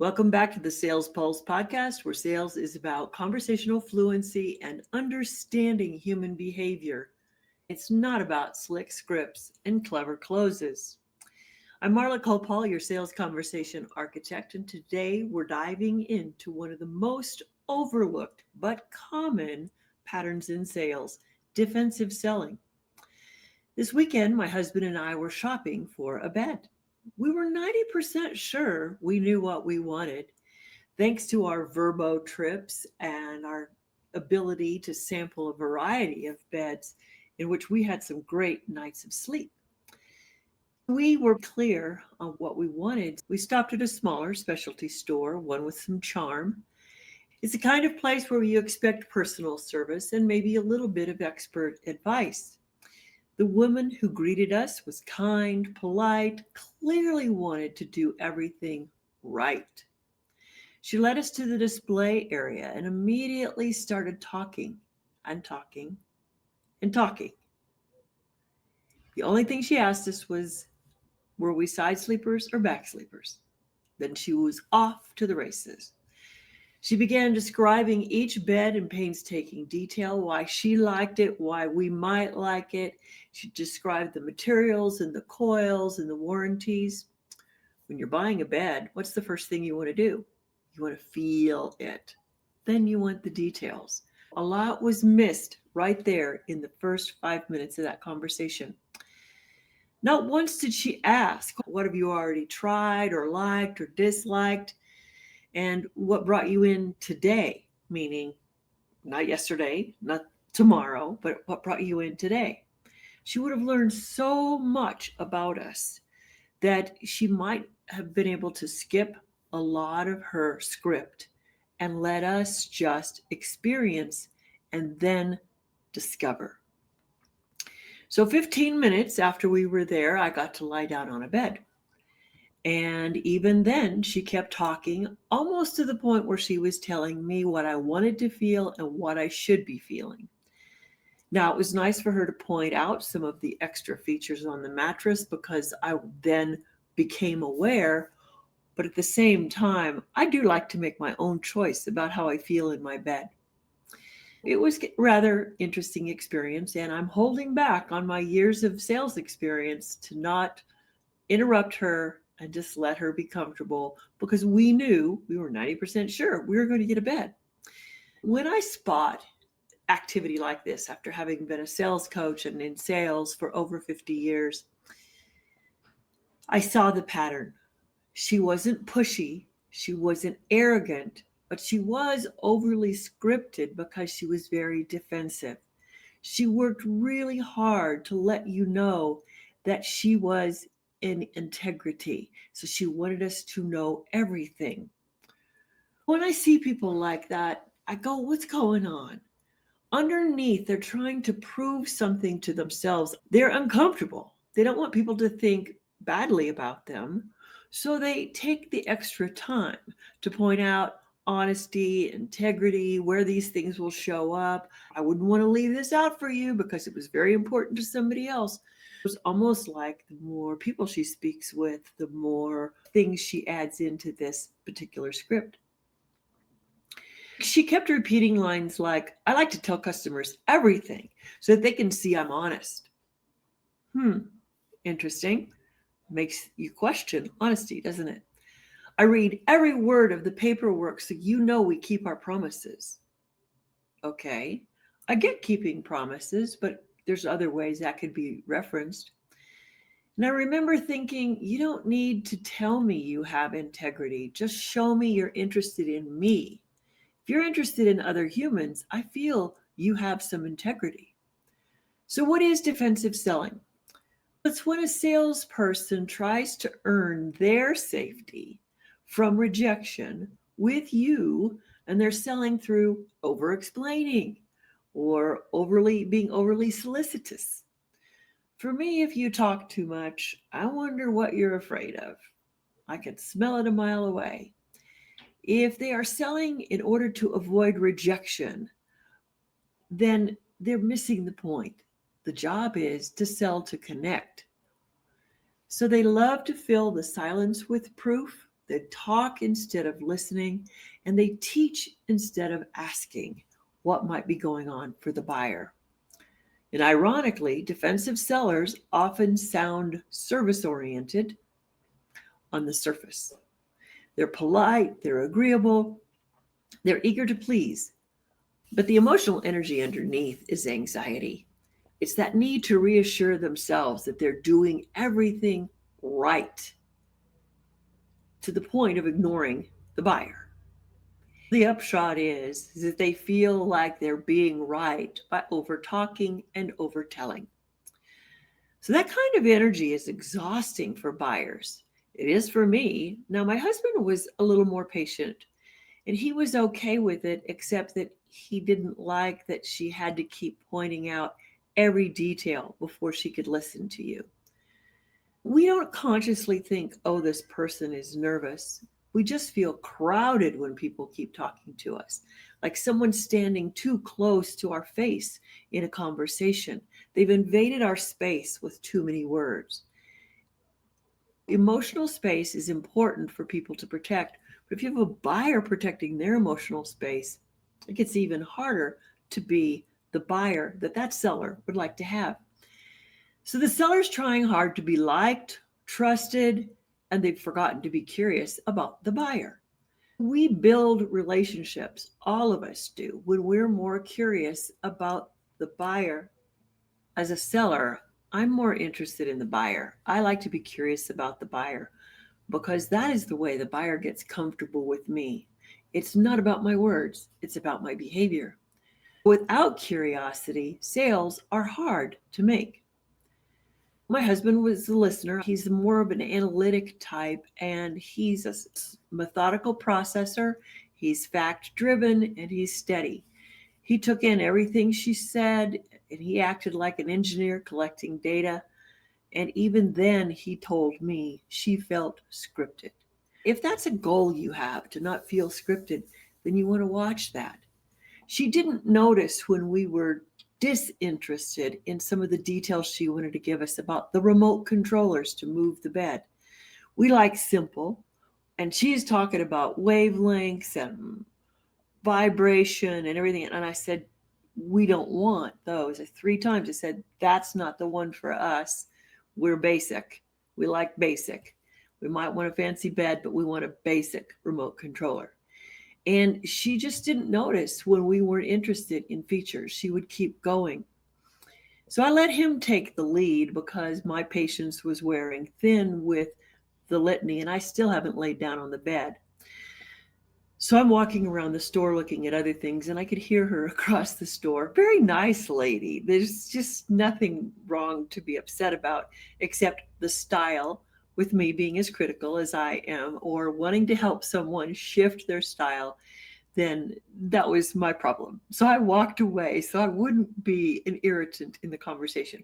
Welcome back to the Sales Pulse podcast, where sales is about conversational fluency and understanding human behavior. It's not about slick scripts and clever closes. I'm Marla Koupal, your sales conversation architect, and today we're diving into one of the most overlooked but common patterns in sales, defensive selling. This weekend, my husband and I were shopping for a bed. We were 90% sure we knew what we wanted, thanks to our Verbo trips and our ability to sample a variety of beds in which we had some great nights of sleep. We were clear on what we wanted. We stopped at a smaller specialty store, one with some charm. It's the kind of place where you expect personal service and maybe a little bit of expert advice. The woman who greeted us was kind, polite, clearly wanted to do everything right. She led us to the display area and immediately started talking and talking and talking. The only thing she asked us was, were we side sleepers or back sleepers? Then she was off to the races. She began describing each bed in painstaking detail, why she liked it, why we might like it. She described the materials and the coils and the warranties. When you're buying a bed, what's the first thing you want to do? You want to feel it. Then you want the details. A lot was missed right there in the first 5 minutes of that conversation. Not once did she ask, what have you already tried or liked or disliked? And what brought you in today? Meaning, not yesterday, not tomorrow, but what brought you in today? She would have learned so much about us that she might have been able to skip a lot of her script and let us just experience and then discover. So 15 minutes after we were there, I got to lie down on a bed. And even then, she kept talking almost to the point where she was telling me what I wanted to feel and what I should be feeling. Now, it was nice for her to point out some of the extra features on the mattress because I then became aware. But at the same time, I do like to make my own choice about how I feel in my bed. It was a rather interesting experience, and I'm holding back on my years of sales experience to not interrupt her and just let her be comfortable because we were 90% sure we were going to get a bed. When I spot activity like this, after having been a sales coach and in sales for over 50 years, I saw the pattern. She wasn't pushy, she wasn't arrogant, but she was overly scripted because she was very defensive. She worked really hard to let you know that she was in integrity. So she wanted us to know everything. When I see people like that, I go, what's going on? Underneath, they're trying to prove something to themselves. They're uncomfortable. They don't want people to think badly about them. So they take the extra time to point out honesty, integrity, where these things will show up. I wouldn't want to leave this out for you because it was very important to somebody else. It's almost like the more people she speaks with, the more things she adds into this particular script. She kept repeating lines like, I like to tell customers everything so that they can see I'm honest. Interesting. Makes you question honesty, doesn't it? I read every word of the paperwork so you know we keep our promises. Okay, I get keeping promises, but there's other ways that could be referenced. And I remember thinking, you don't need to tell me you have integrity. Just show me you're interested in me. If you're interested in other humans, I feel you have some integrity. So what is defensive selling? It's when a salesperson tries to earn their safety from rejection with you, and they're selling through over-explaining or being overly solicitous. For me, if you talk too much, I wonder what you're afraid of. I can smell it a mile away. If they are selling in order to avoid rejection, then they're missing the point. The job is to sell to connect. So they love to fill the silence with proof. They talk instead of listening, and they teach instead of asking what might be going on for the buyer. And ironically, defensive sellers often sound service-oriented on the surface. They're polite, they're agreeable, they're eager to please. But the emotional energy underneath is anxiety. It's that need to reassure themselves that they're doing everything right, to the point of ignoring the buyer. The upshot is that they feel like they're being right by overtalking and overtelling. So that kind of energy is exhausting for buyers. It is for me. Now, my husband was a little more patient and he was okay with it, except that he didn't like that she had to keep pointing out every detail before she could listen to you. We don't consciously think, oh, this person is nervous. We just feel crowded when people keep talking to us, like someone standing too close to our face in a conversation. They've invaded our space with too many words. Emotional space is important for people to protect, but if you have a buyer protecting their emotional space, it gets even harder to be the buyer that seller would like to have. So the seller's trying hard to be liked, trusted, and they've forgotten to be curious about the buyer. We build relationships, all of us do, when we're more curious about the buyer. As a seller, I'm more interested in the buyer. I like to be curious about the buyer because that is the way the buyer gets comfortable with me. It's not about my words, it's about my behavior. Without curiosity, sales are hard to make. My husband was a listener. He's more of an analytic type, and he's a methodical processor. He's fact-driven, and he's steady. He took in everything she said, and he acted like an engineer collecting data. And even then, he told me she felt scripted. If that's a goal you have, to not feel scripted, then you want to watch that. She didn't notice when we were disinterested in some of the details she wanted to give us about the remote controllers to move the bed. We like simple, and she's talking about wavelengths and vibration and everything. And I said, we don't want those. 3 times I said, that's not the one for us. We're basic. We like basic. We might want a fancy bed, but we want a basic remote controller. And she just didn't notice when we weren't interested in features. She would keep going. So I let him take the lead because my patience was wearing thin with the litany, and I still haven't laid down on the bed. So I'm walking around the store looking at other things, and I could hear her across the store. Very nice lady. There's just nothing wrong to be upset about, except the style, with me being as critical as I am, or wanting to help someone shift their style. Then that was my problem. So I walked away so I wouldn't be an irritant in the conversation.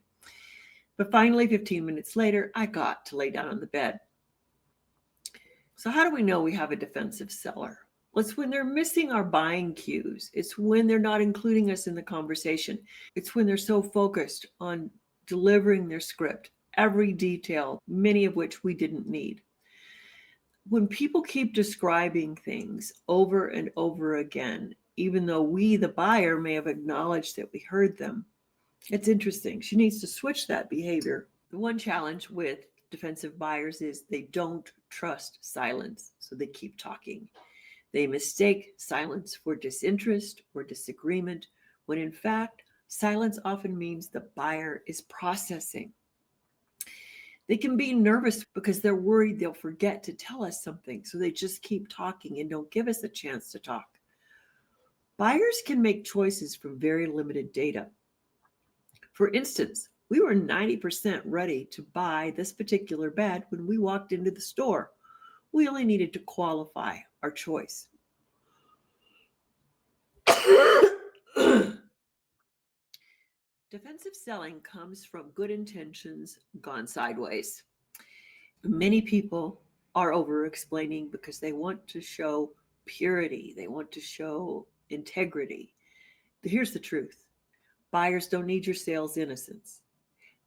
But finally, 15 minutes later, I got to lay down on the bed. So how do we know we have a defensive seller? Well, it's when they're missing our buying cues. It's when they're not including us in the conversation. It's when they're so focused on delivering their script, every detail, many of which we didn't need. When people keep describing things over and over again, even though we, the buyer, may have acknowledged that we heard them, it's interesting. She needs to switch that behavior. The one challenge with defensive buyers is they don't trust silence, so they keep talking. They mistake silence for disinterest or disagreement, when in fact, silence often means the buyer is processing. They can be nervous because they're worried they'll forget to tell us something, so they just keep talking and don't give us a chance to talk. Buyers can make choices from very limited data. For instance, we were 90% ready to buy this particular bed when we walked into the store. We only needed to qualify our choice. Defensive selling comes from good intentions gone sideways. Many people are over-explaining because they want to show purity. They want to show integrity. Here's the truth. Buyers don't need your sales innocence.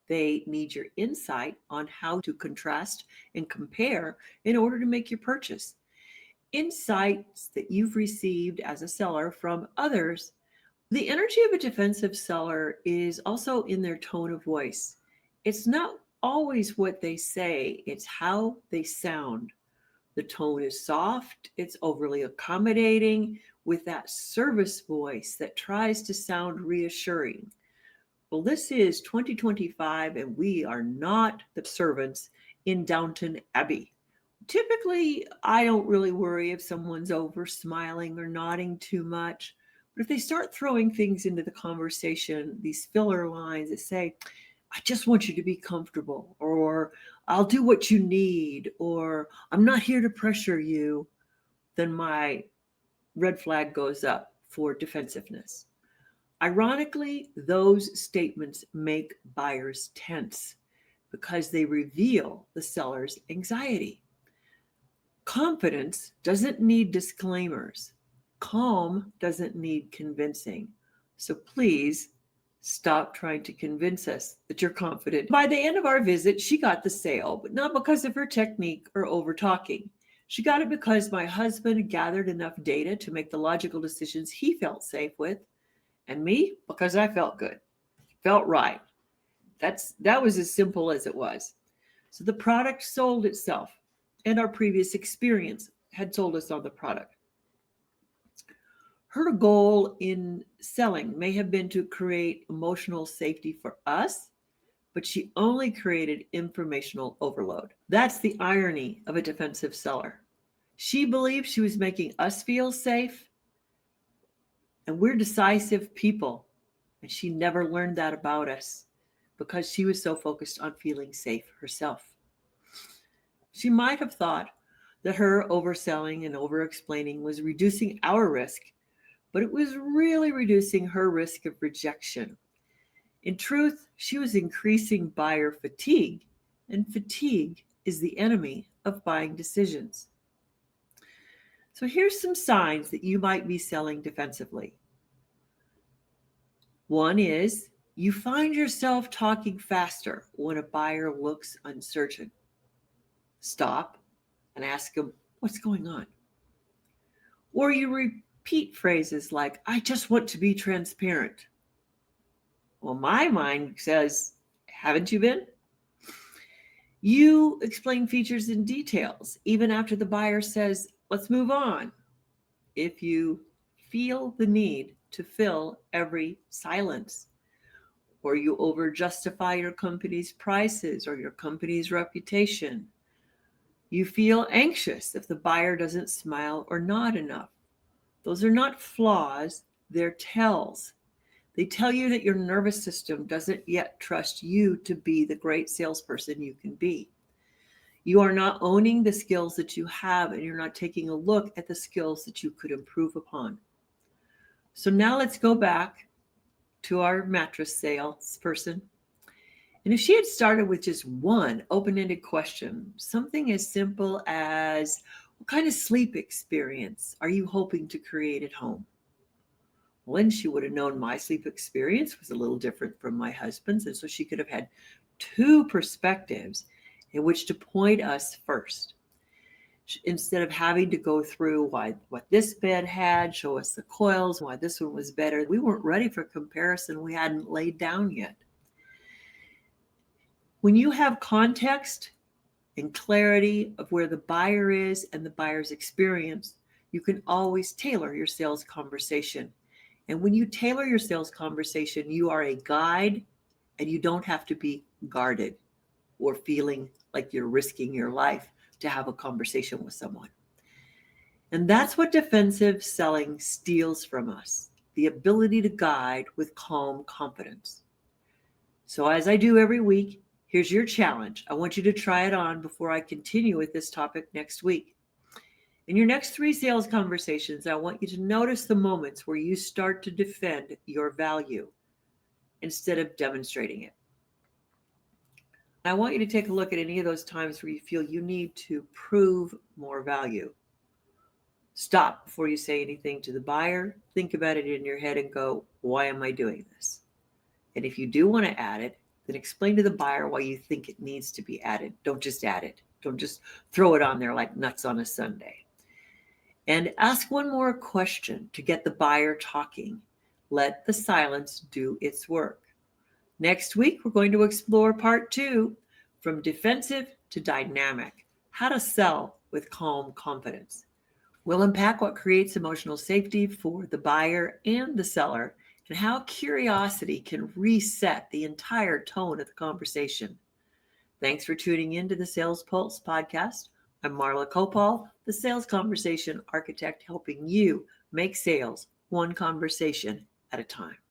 They need your insight on how to contrast and compare in order to make your purchase. insights that you've received as a seller from others. The energy of a defensive seller is also in their tone of voice. It's not always what they say, it's how they sound. The tone is soft, it's overly accommodating with that service voice that tries to sound reassuring. Well, this is 2025, and we are not the servants in Downton Abbey. Typically, I don't really worry if someone's over smiling or nodding too much. But if they start throwing things into the conversation, these filler lines that say, I just want you to be comfortable, or I'll do what you need, or I'm not here to pressure you, then my red flag goes up for defensiveness. Ironically, those statements make buyers tense because they reveal the seller's anxiety. Confidence doesn't need disclaimers. Calm doesn't need convincing. So please stop trying to convince us that you're confident. By the end of our visit, she got the sale, but not because of her technique or over talking. She got it because my husband gathered enough data to make the logical decisions he felt safe with, and me because I felt good, felt right. That was as simple as it was. So the product sold itself, and our previous experience had sold us on the product. Her goal in selling may have been to create emotional safety for us, but she only created informational overload. That's the irony of a defensive seller. She believed she was making us feel safe, and we're decisive people, and she never learned that about us because she was so focused on feeling safe herself. She might have thought that her overselling and over-explaining was reducing our risk, but it was really reducing her risk of rejection. In truth, she was increasing buyer fatigue, and fatigue is the enemy of buying decisions. So here's some signs that you might be selling defensively. One is you find yourself talking faster when a buyer looks uncertain. Stop and ask them, what's going on? Or you repeat phrases like, I just want to be transparent. Well, my mind says, haven't you been? You explain features and details, even after the buyer says, let's move on. If you feel the need to fill every silence, or you over justify your company's prices or your company's reputation, you feel anxious if the buyer doesn't smile or nod enough. Those are not flaws, they're tells. They tell you that your nervous system doesn't yet trust you to be the great salesperson you can be. You are not owning the skills that you have, and you're not taking a look at the skills that you could improve upon. So now let's go back to our mattress salesperson. And if she had started with just one open-ended question, something as simple as, what kind of sleep experience are you hoping to create at home? Well, then she would have known my sleep experience was a little different from my husband's, and so she could have had two perspectives in which to point us first. Instead of having to go through what this bed had, show us the coils, why this one was better. We weren't ready for comparison. We hadn't laid down yet. When you have context and clarity of where the buyer is and the buyer's experience, you can always tailor your sales conversation. And when you tailor your sales conversation, you are a guide, and you don't have to be guarded or feeling like you're risking your life to have a conversation with someone. And that's what defensive selling steals from us, the ability to guide with calm confidence. So as I do every week, here's your challenge. I want you to try it on before I continue with this topic next week. In your next 3 sales conversations, I want you to notice the moments where you start to defend your value instead of demonstrating it. I want you to take a look at any of those times where you feel you need to prove more value. Stop before you say anything to the buyer. Think about it in your head and go, why am I doing this? And if you do want to add it, then explain to the buyer why you think it needs to be added. Don't just add it. Don't just throw it on there like nuts on a Sunday. And ask one more question to get the buyer talking. Let the silence do its work. Next week, we're going to explore part 2, from defensive to dynamic, how to sell with calm confidence. We'll unpack what creates emotional safety for the buyer and the seller, and how curiosity can reset the entire tone of the conversation. Thanks for tuning in to the Sales Pulse podcast. I'm Marla Koupal, the Sales Conversation Architect, helping you make sales one conversation at a time.